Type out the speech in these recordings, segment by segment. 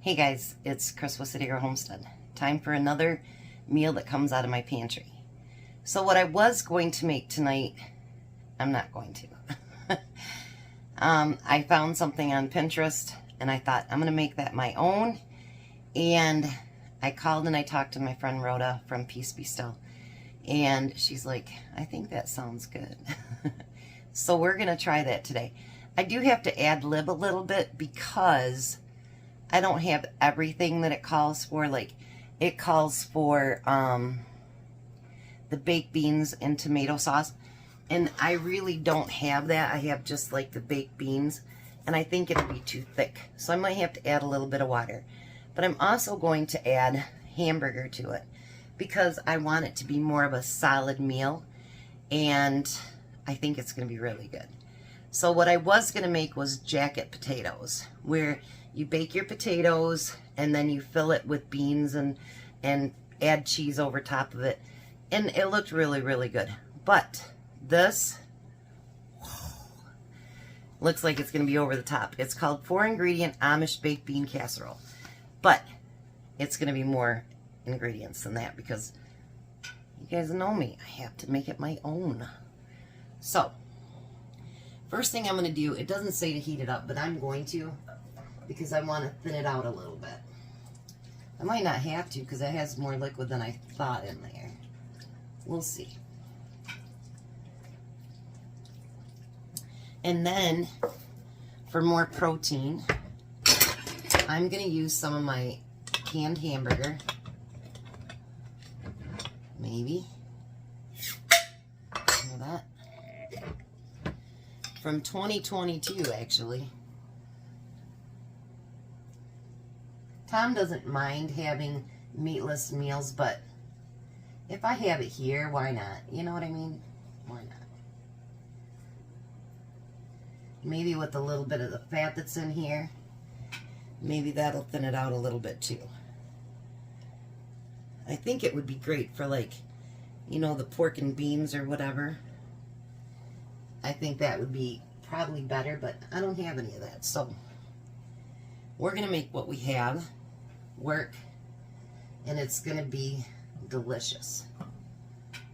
Hey guys, it's Chris with City Girl Homestead. Time for another meal that comes out of my pantry. So what I was going to make tonight, I'm not going to. I found something on Pinterest and I thought I'm going to make that my own. And I called and I talked to my friend Rhoda from Peace Be Still. And she's like, I think that sounds good. So we're going to try that today. I do have to ad-lib a little bit because I don't have everything that it calls for. Like, it calls for the baked beans and tomato sauce. And I really don't have that. I have just like the baked beans. And I think it'll be too thick. So I might have to add a little bit of water. But I'm also going to add hamburger to it because I want it to be more of a solid meal. And I think it's going to be really good. So what I was going to make was jacket potatoes, where you bake your potatoes and then you fill it with beans and add cheese over top of it. And it looked really, really good. But this looks like it's going to be over the top. It's called 4-ingredient Amish baked bean casserole. But it's going to be more ingredients than that because you guys know me. I have to make it my own. So first thing I'm going to do, it doesn't say to heat it up, but I'm going to because I want to thin it out a little bit. I might not have to because it has more liquid than I thought in there. We'll see. And then for more protein, I'm going to use some of my canned hamburger. Maybe. Look at that. From 2022, actually. Tom doesn't mind having meatless meals, but if I have it here, why not? You know what I mean? Why not? Maybe with a little bit of the fat that's in here, maybe that'll thin it out a little bit too. I think it would be great for, like, you know, the pork and beans or whatever. I think that would be probably better, but I don't have any of that. So we're going to make what we have work, and it's going to be delicious.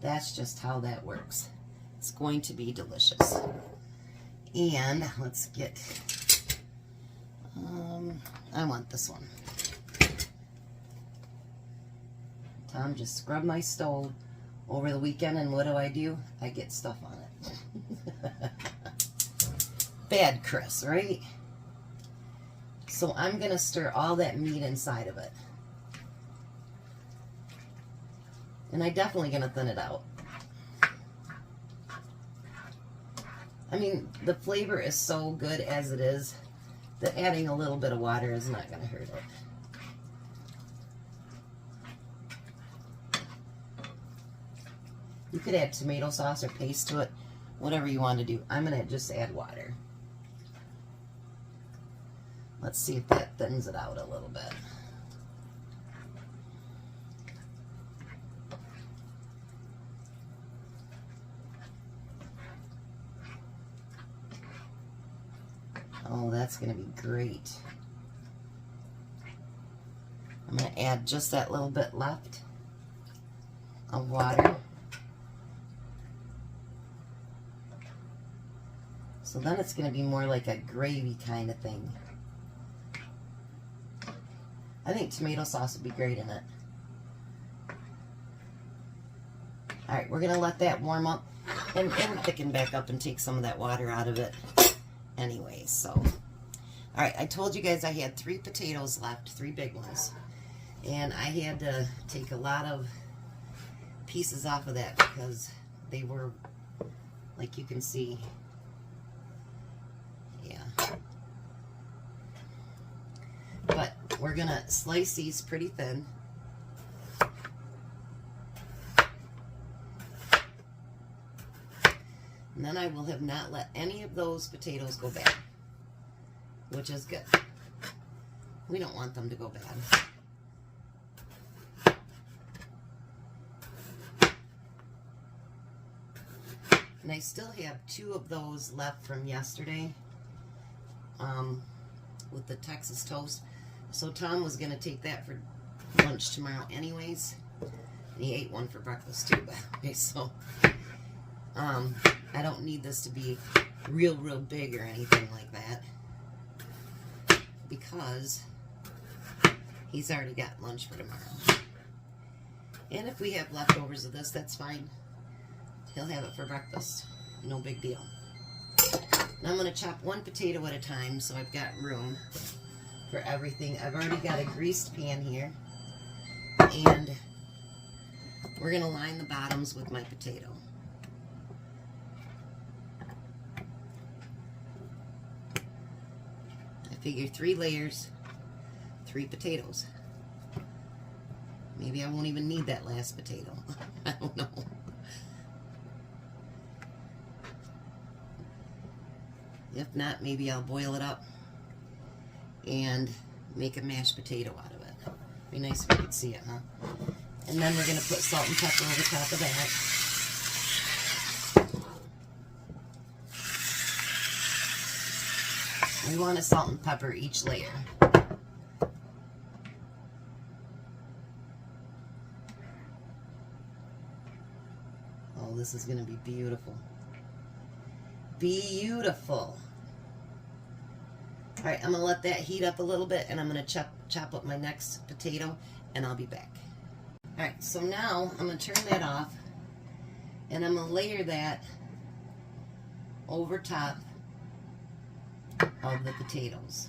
That's just how that works. It's going to be delicious. And let's get, I want this one. Tom just scrubbed my stove over the weekend, and what do? I get stuff on it. Bad Chris, right? So I'm going to stir all that meat inside of it. And I'm definitely going to thin it out. I mean, the flavor is so good as it is that adding a little bit of water is not going to hurt it. You could add tomato sauce or paste to it, whatever you want to do. I'm going to just add water. Let's see if that thins it out a little bit. Oh, that's going to be great. I'm going to add just that little bit left of water. So then it's going to be more like a gravy kind of thing. I think tomato sauce would be great in it. Alright, we're going to let that warm up and thicken back up and take some of that water out of it anyway. So, alright, I told you guys I had 3 potatoes left, 3 big ones. And I had to take a lot of pieces off of that because they were, like you can see, but we're going to slice these pretty thin. And then I will have not let any of those potatoes go bad, which is good. We don't want them to go bad. And I still have 2 of those left from yesterday with the Texas toast. So Tom was going to take that for lunch tomorrow anyways. And he ate one for breakfast too, by the way. So I don't need this to be real big or anything like that, because he's already got lunch for tomorrow. And if we have leftovers of this, that's fine. He'll have it for breakfast. No big deal. Now I'm going to chop one potato at a time so I've got room for everything. I've already got a greased pan here. And we're going to line the bottoms with my potato. I figure 3 layers, 3 potatoes. Maybe I won't even need that last potato. I don't know. If not, maybe I'll boil it up and make a mashed potato out of it. Be nice if you could see it, huh? And then we're going to put salt and pepper over top of that. We want to salt and pepper each layer. Oh, this is going to be beautiful. Beautiful. All right, I'm going to let that heat up a little bit, and I'm going to chop up my next potato, and I'll be back. All right, so now I'm going to turn that off, and I'm going to layer that over top of the potatoes.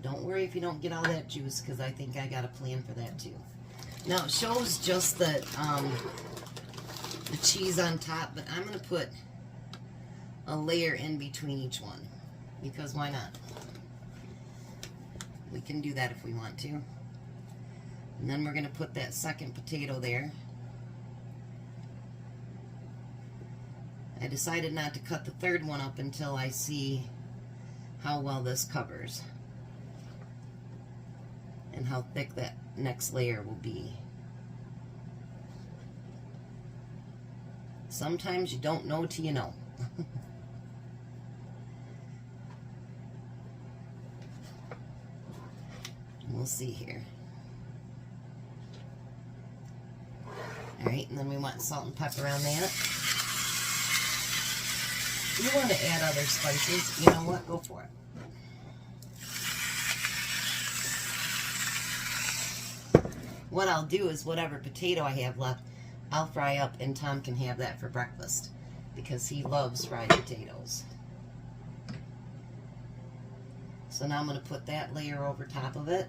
Don't worry if you don't get all that juice, because I think I got a plan for that too. Now it shows just the cheese on top, but I'm going to put a layer in between each one, because why not? We can do that if we want to. And then we're going to put that second potato there. I decided not to cut the third one up until I see how well this covers and how thick that next layer will be. Sometimes you don't know till you know. We'll see here. Alright, and then we want salt and pepper on that. You want to add other spices, you know what, go for it. What I'll do is whatever potato I have left, I'll fry up, and Tom can have that for breakfast because he loves fried potatoes. So now I'm going to put that layer over top of it.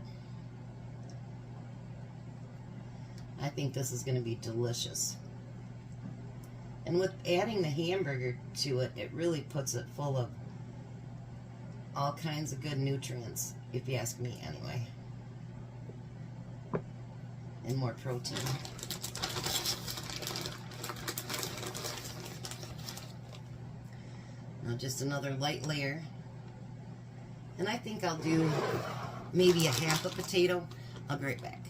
I think this is going to be delicious. And with adding the hamburger to it, it really puts it full of all kinds of good nutrients, if you ask me anyway. And more protein. Now just another light layer. And I think I'll do maybe a half a potato. I'll be right back.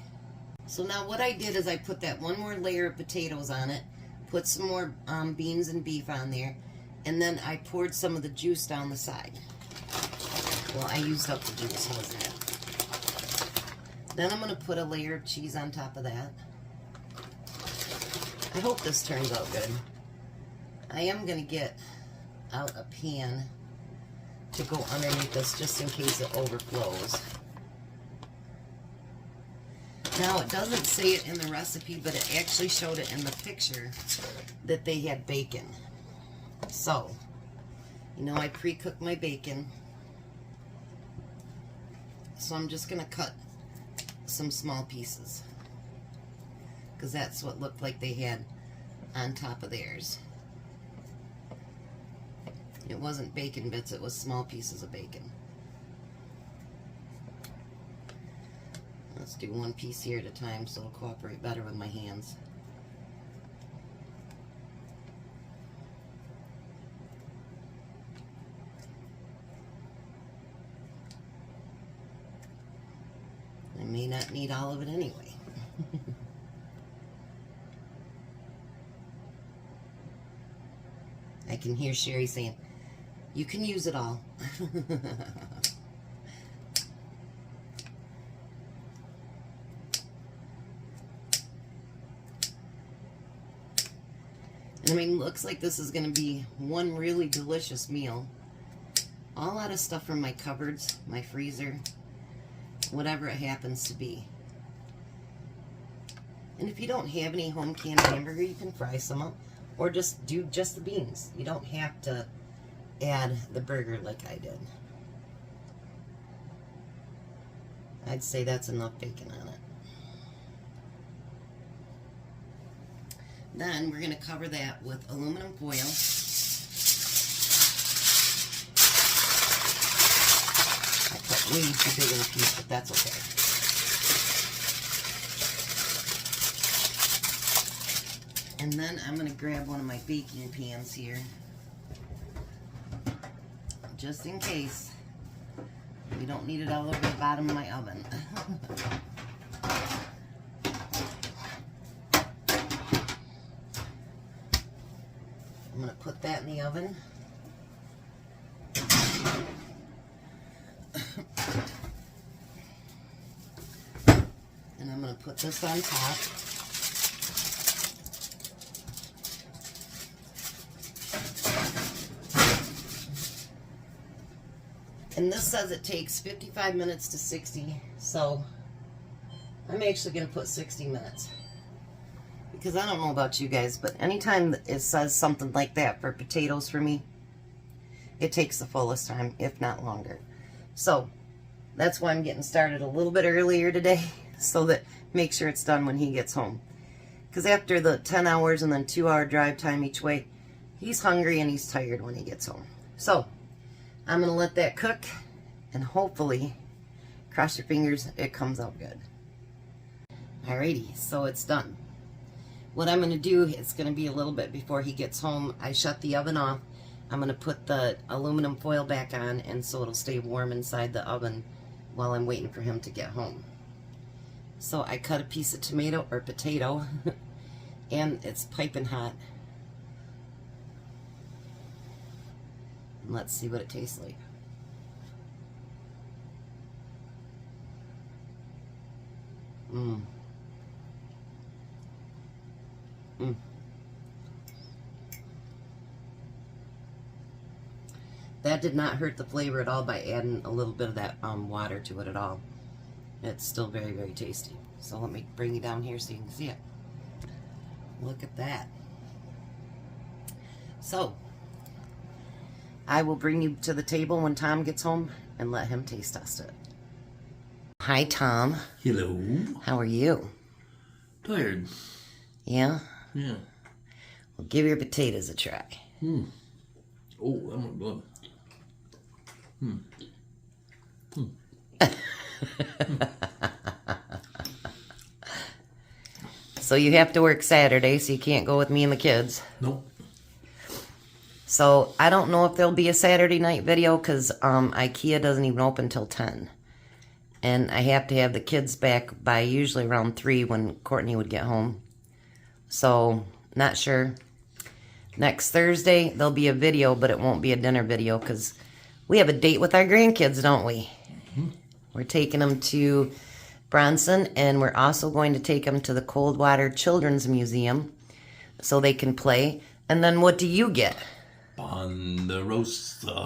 So now what I did is I put that one more layer of potatoes on it, put some more beans and beef on there, and then I poured some of the juice down the side. Well, I used up the juice, how's that? Then I'm going to put a layer of cheese on top of that. I hope this turns out good. I am going to get out a pan to go underneath this just in case it overflows. Now, it doesn't say it in the recipe, but it actually showed it in the picture that they had bacon. So, you know, I pre-cooked my bacon. So I'm just going to cut some small pieces, because that's what looked like they had on top of theirs. It wasn't bacon bits, it was small pieces of bacon. Let's do one piece here at a time so it'll cooperate better with my hands. I may not need all of it anyway. I can hear Sherry saying, "You can use it all." I mean, looks like this is going to be one really delicious meal. All out of stuff from my cupboards, my freezer, whatever it happens to be. And if you don't have any home canned hamburger, you can fry some up. Or just do just the beans. You don't have to add the burger like I did. I'd say that's enough bacon on it. Then we're going to cover that with aluminum foil. I put way too big of a piece, but that's okay. And then I'm going to grab one of my baking pans here, just in case. We don't need it all over the bottom of my oven. I'm going to put that in the oven. And I'm going to put this on top. And this says it takes 55 minutes to 60, so I'm actually going to put 60 minutes. Because I don't know about you guys, but anytime it says something like that for potatoes for me, it takes the fullest time, if not longer. So that's why I'm getting started a little bit earlier today, so that make sure it's done when he gets home. Because after the 10 hours and then 2-hour drive time each way, he's hungry and he's tired when he gets home. So I'm going to let that cook, and hopefully, cross your fingers, it comes out good. Alrighty, so it's done. What I'm going to do, it's going to be a little bit before he gets home. I shut the oven off. I'm going to put the aluminum foil back on, and so it'll stay warm inside the oven while I'm waiting for him to get home. So I cut a piece of tomato, or potato, and it's piping hot. Let's see what it tastes like. Mmm. Mmm. That did not hurt the flavor at all by adding a little bit of that water to it at all. It's still very, very tasty. So let me bring you down here so you can see it. Look at that. So I will bring you to the table when Tom gets home and let him taste test it. Hi, Tom. Hello. How are you? Tired. Yeah? Yeah. Well, give your potatoes a try. Hmm. Oh, that one good. Hmm. Hmm. So you have to work Saturday, so you can't go with me and the kids. Nope. So I don't know if there'll be a Saturday night video because IKEA doesn't even open till 10. And I have to have the kids back by usually around 3 when Courtney would get home. So, not sure. Next Thursday, there'll be a video, but it won't be a dinner video because we have a date with our grandkids, don't we? Mm-hmm. We're taking them to Bronson, and we're also going to take them to the Coldwater Children's Museum so they can play. And then what do you get? Ponderosa.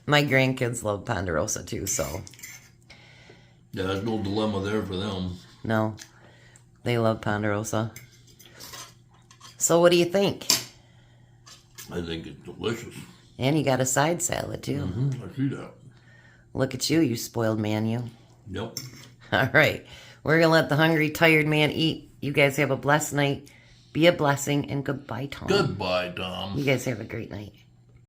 My grandkids love Ponderosa too, so. Yeah, there's no dilemma there for them. No, they love Ponderosa. So what do you think? I think it's delicious. And you got a side salad too. Mm-hmm. I see that. Look at you, you spoiled man, you. Yep. All right, we're going to let the hungry, tired man eat. You guys have a blessed night. Be a blessing, and goodbye, Tom. Goodbye, Tom. You guys have a great night.